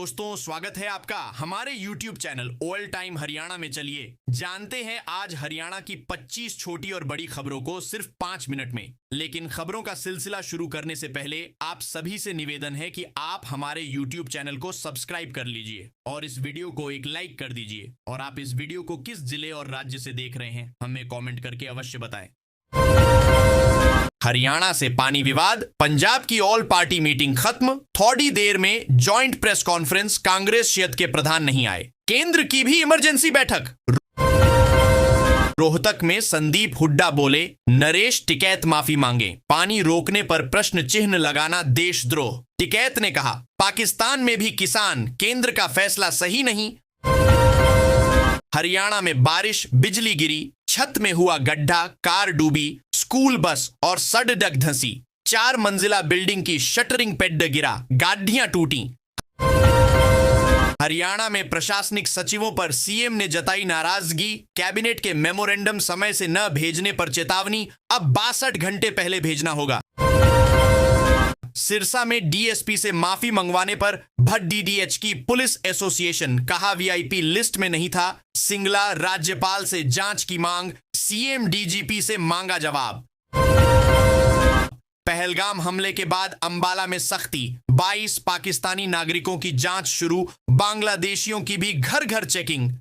दोस्तों, स्वागत है आपका हमारे YouTube channel all time Haryana में। चलिए जानते हैं आज हरियाणा की 25 छोटी और बड़ी खबरों को सिर्फ 5 मिनट में। लेकिन खबरों का सिलसिला शुरू करने से पहले आप सभी से निवेदन है कि आप हमारे YouTube चैनल को सब्सक्राइब कर लीजिए और इस वीडियो को एक लाइक कर दीजिए। और आप इस वीडियो को किस जिले और राज्य से देख रहे हैं हमें कॉमेंट करके अवश्य बताएं। हरियाणा से पानी विवाद, पंजाब की ऑल पार्टी मीटिंग खत्म, थोड़ी देर में जॉइंट प्रेस कॉन्फ्रेंस, कांग्रेस क्षेत्र के प्रधान नहीं आए, केंद्र की भी इमरजेंसी बैठक। रोहतक में संदीप हुड्डा बोले नरेश टिकैत माफी मांगे, पानी रोकने पर प्रश्न चिन्ह लगाना देशद्रोह। टिकैत ने कहा पाकिस्तान में भी किसान, केंद्र का फैसला सही नहीं। हरियाणा में बारिश, बिजली गिरी, छत में हुआ गड्ढा, कार डूबी, स्कूल बस और सड़क धंसी, 4 मंजिला बिल्डिंग की शटरिंग पेड गिरा, गाड़ियां टूटी। हरियाणा में प्रशासनिक सचिवों पर सीएम ने जताई नाराजगी, कैबिनेट के मेमोरेंडम समय से न भेजने पर चेतावनी, अब 62 घंटे पहले भेजना होगा। सिरसा में डीएसपी से माफी मंगवाने पर भट्ट डीडीएच की पुलिस एसोसिएशन, कहा वीआईपी लिस्ट में नहीं था। सिंगला, राज्यपाल से जांच की मांग, सीएम डीजीपी से मांगा जवाब। पहलगाम हमले के बाद अंबाला में सख्ती, 22 पाकिस्तानी नागरिकों की जांच शुरू, बांग्लादेशियों की भी घर घर चेकिंग।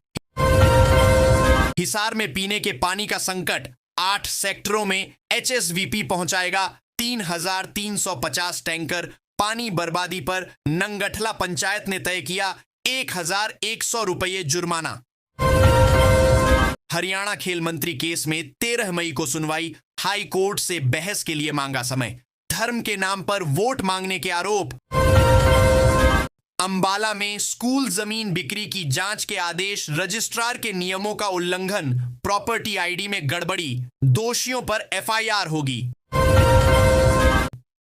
हिसार में पीने के पानी का संकट, 8 सेक्टरों में एचएसवीपी पहुंचाएगा 3,350 टैंकर। पानी बर्बादी पर नंगठला पंचायत ने तय किया 1,100 रुपये जुर्माना। हरियाणा खेल मंत्री केस में 13 मई को सुनवाई, हाई कोर्ट से बहस के लिए मांगा समय। धर्म के नाम पर वोट मांगने के आरोप। अंबाला में स्कूल जमीन बिक्री की जांच के आदेश, रजिस्ट्रार के नियमों का उल्लंघन, प्रॉपर्टी आईडी में गड़बड़ी, दोषियों पर एफआईआर होगी।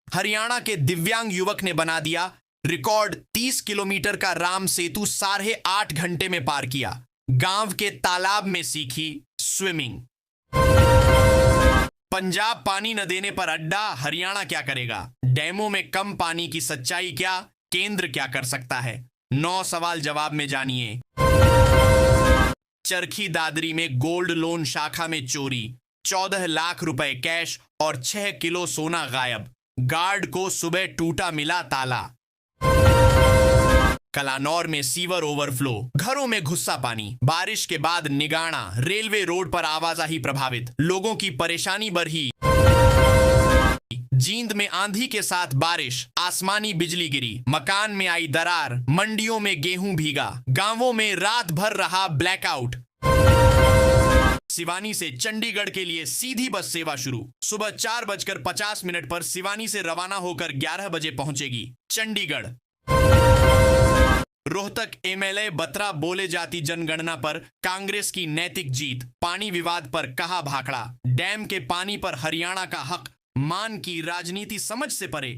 हरियाणा के दिव्यांग युवक ने बना दिया रिकॉर्ड, 30 किलोमीटर का राम सेतु 8.5 घंटे में पार किया। गांव के तालाब में सीखी स्विमिंग। पंजाब पानी न देने पर अड्डा, हरियाणा क्या करेगा? डैमों में कम पानी की सच्चाई क्या? केंद्र क्या कर सकता है? 9 सवाल जवाब में जानिए। चरखी दादरी में गोल्ड लोन शाखा में चोरी, 14 लाख रुपए कैश और 6 किलो सोना गायब। गार्ड को सुबह टूटा मिला ताला। कलानौर में सीवर ओवरफ्लो, घरों में घुसा पानी, बारिश के बाद निगाड़ा, रेलवे रोड पर आवाजाही प्रभावित, लोगों की परेशानी बढ़ी। जींद में आंधी के साथ बारिश, आसमानी बिजली गिरी, मकान में आई दरार, मंडियों में गेहूं भीगा, गांवों में रात भर रहा ब्लैकआउट। सिवानी से चंडीगढ़ के लिए सीधी बस सेवा शुरू, सुबह 4:50 पर सिवानी से रवाना होकर 11 बजे पहुंचेगी चंडीगढ़। रोहतक एमएलए बत्रा बोले जाति जनगणना पर कांग्रेस की नैतिक जीत, पानी विवाद पर कहा भाखड़ा, डैम के पानी पर हरियाणा का हक, मान की राजनीति समझ से परे।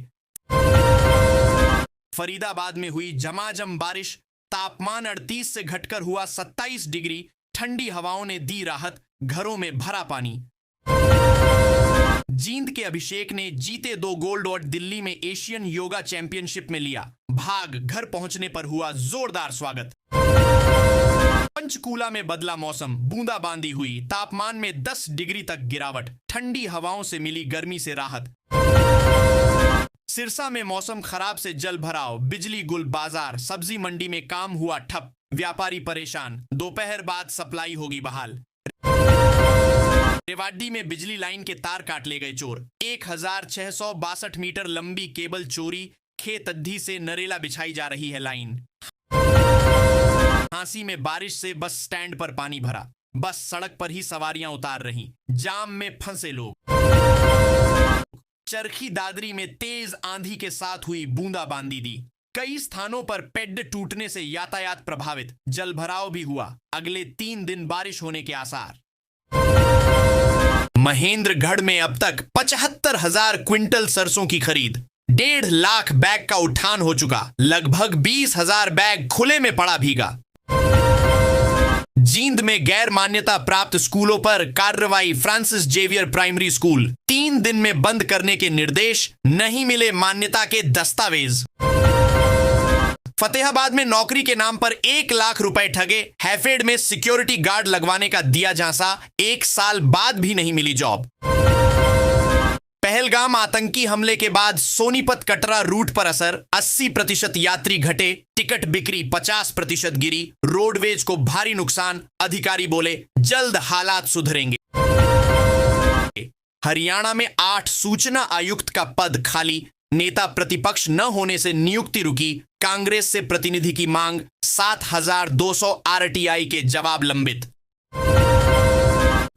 फरीदाबाद में हुई झमाझम बारिश, तापमान 38 से घटकर हुआ 27 डिग्री, ठंडी हवाओं ने दी राहत, घरों में भरा पानी। जींद के अभिषेक ने जीते 2 गोल्ड और दिल्ली में एशियन योगा चैंपियनशिप में लिया भाग, घर पहुंचने पर हुआ जोरदार स्वागत। पंचकूला में बदला मौसम, बूंदाबांदी हुई, तापमान में 10 डिग्री तक गिरावट, ठंडी हवाओं से मिली गर्मी से राहत। सिरसा में मौसम खराब से जल भराव, बिजली गुल, बाजार, सब्जी मंडी में काम हुआ ठप, व्यापारी परेशान, दोपहर बाद सप्लाई होगी बहाल। रेवाड़ी में बिजली लाइन के तार काट ले गए चोर, 1662 मीटर लंबी केबल चोरी, खेत अद्धी से नरेला बिछाई जा रही है लाइन। झांसी में बारिश से बस स्टैंड पर पानी भरा, बस सड़क पर ही सवारियां उतार रही, जाम में फंसे लोग। चरखी दादरी में तेज आंधी के साथ हुई बूंदाबांदी दी, कई स्थानों पर पेड टूटने से यातायात प्रभावित, जलभराव भी हुआ, अगले 3 दिन बारिश होने के आसार। महेंद्रगढ़ में अब तक 75,000 क्विंटल सरसों की खरीद, 1.5 लाख बैग का उठान हो चुका, लगभग 20,000 बैग खुले में पड़ा भीगा। जींद में गैर मान्यता प्राप्त स्कूलों पर कार्रवाई, फ्रांसिस जेवियर प्राइमरी स्कूल, 3 दिन में बंद करने के निर्देश, नहीं मिले मान्यता के दस्तावेज। फतेहाबाद में नौकरी के नाम पर 1 लाख रुपए ठगे, हैफेड में सिक्योरिटी गार्ड लगवाने का दिया झांसा, 1 साल बाद भी नहीं मिली जॉब। पहलगाम आतंकी हमले के बाद सोनीपत कटरा रूट पर असर, 80% यात्री घटे, टिकट बिक्री 50% गिरी, रोडवेज को भारी नुकसान, अधिकारी बोले जल्द हालात सुधरेंगे। हरियाणा में 8 सूचना आयुक्त का पद खाली, नेता प्रतिपक्ष न होने से नियुक्ति रुकी, कांग्रेस से प्रतिनिधि की मांग, 7200 आरटीआई के जवाब लंबित।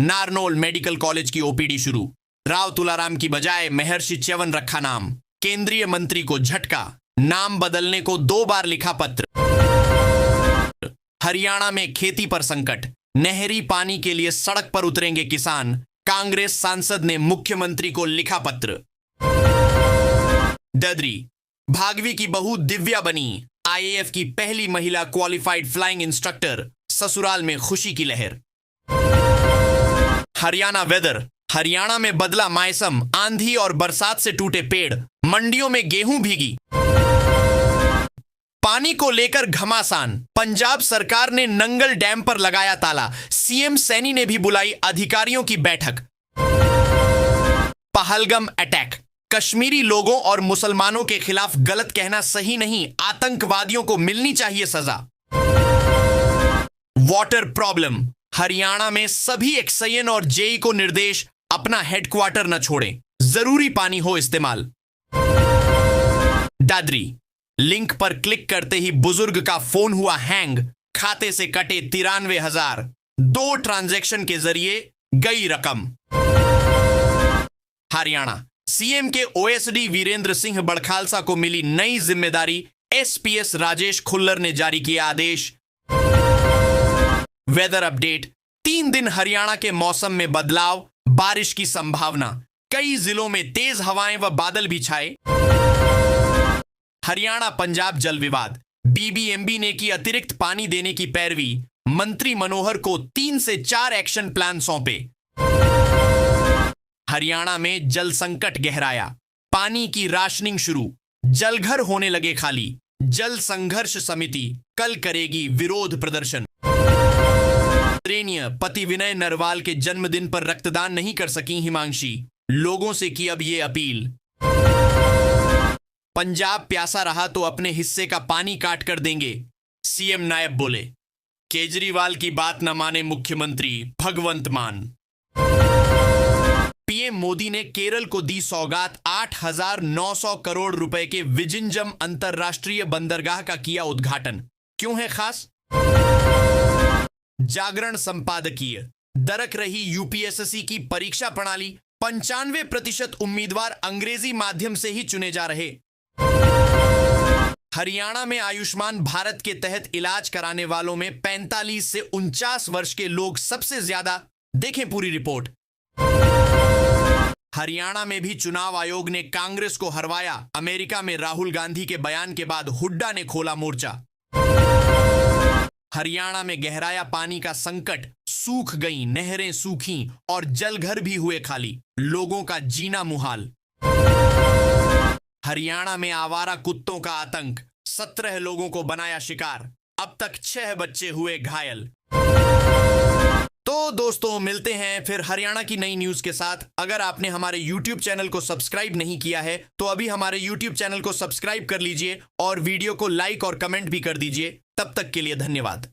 नारनौल मेडिकल कॉलेज की ओपीडी शुरू, राव तुलाराम की बजाय महर्षि च्यवन रखा नाम, केंद्रीय मंत्री को झटका, नाम बदलने को 2 बार लिखा पत्र। हरियाणा में खेती पर संकट, नहरी पानी के लिए सड़क पर उतरेंगे किसान, कांग्रेस सांसद ने मुख्यमंत्री को लिखा पत्र। ददरी, भागवी की बहू दिव्या बनी आईएएफ की पहली महिला क्वालिफाइड फ्लाइंग इंस्ट्रक्टर, ससुराल में खुशी की लहर। हरियाणा वेदर, हरियाणा में बदला मौसम, आंधी और बरसात से टूटे पेड़, मंडियों में गेहूं भीगी। पानी को लेकर घमासान, पंजाब सरकार ने नंगल डैम पर लगाया ताला, सीएम सैनी ने भी बुलाई अधिकारियों की बैठक। पहलगाम अटैक, कश्मीरी लोगों और मुसलमानों के खिलाफ गलत कहना सही नहीं, आतंकवादियों को मिलनी चाहिए सजा। वाटर प्रॉब्लम, हरियाणा में सभी एक्सआईएन और जेई को निर्देश, अपना हेडक्वार्टर न छोड़ें, जरूरी पानी हो इस्तेमाल। दादरी, लिंक पर क्लिक करते ही बुजुर्ग का फोन हुआ हैंग, खाते से कटे 93,000, 2 ट्रांजैक्शन के जरिए गई रकम। हरियाणा, सीएम के ओएसडी वीरेंद्र सिंह बड़खालसा को मिली नई जिम्मेदारी, एसपीएस राजेश खुल्लर ने जारी किया आदेश। वेदर अपडेट, 3 दिन हरियाणा के मौसम में बदलाव, बारिश की संभावना, कई जिलों में तेज हवाएं व बादल भी छाए। हरियाणा पंजाब जल विवाद, बीबीएमबी ने की अतिरिक्त पानी देने की पैरवी, मंत्री मनोहर को 3 से 4 एक्शन प्लान सौंपे। हरियाणा में जल संकट गहराया, पानी की राशनिंग शुरू, जलघर होने लगे खाली, जल संघर्ष समिति कल करेगी विरोध प्रदर्शन। पति विनय नरवाल के जन्मदिन पर रक्तदान नहीं कर सकी हिमांशी, लोगों से की अब ये अपील। पंजाब प्यासा रहा तो अपने हिस्से का पानी काट कर देंगे, सीएम नायब बोले। केजरीवाल की बात न माने मुख्यमंत्री, भगवंत मान। पीएम मोदी ने केरल को दी सौगात, 8,900 करोड़ रुपए के विजिंजम अंतरराष्ट्रीय बंदरगाह का किया उद्घाटन, क्यों है खास? जागरण संपादकीय, दरक रही यूपीएससी की परीक्षा प्रणाली, 95% उम्मीदवार अंग्रेजी माध्यम से ही चुने जा रहे। हरियाणा में आयुष्मान भारत के तहत इलाज कराने वालों में 45 से 49 वर्ष के लोग सबसे ज्यादा, देखें पूरी रिपोर्ट। हरियाणा में भी चुनाव आयोग ने कांग्रेस को हरवाया, अमेरिका में राहुल गांधी के बयान के बाद हुड्डा ने खोला मोर्चा। हरियाणा में गहराया पानी का संकट, सूख गई नहरें, सूखी और जलघर भी हुए खाली, लोगों का जीना मुहाल। हरियाणा में आवारा कुत्तों का आतंक, 17 लोगों को बनाया शिकार, अब तक 6 बच्चे हुए घायल। तो दोस्तों, मिलते हैं फिर हरियाणा की नई न्यूज के साथ। अगर आपने हमारे YouTube चैनल को सब्सक्राइब नहीं किया है तो अभी हमारे YouTube चैनल को सब्सक्राइब कर लीजिए और वीडियो को लाइक और कमेंट भी कर दीजिए। तब तक के लिए धन्यवाद।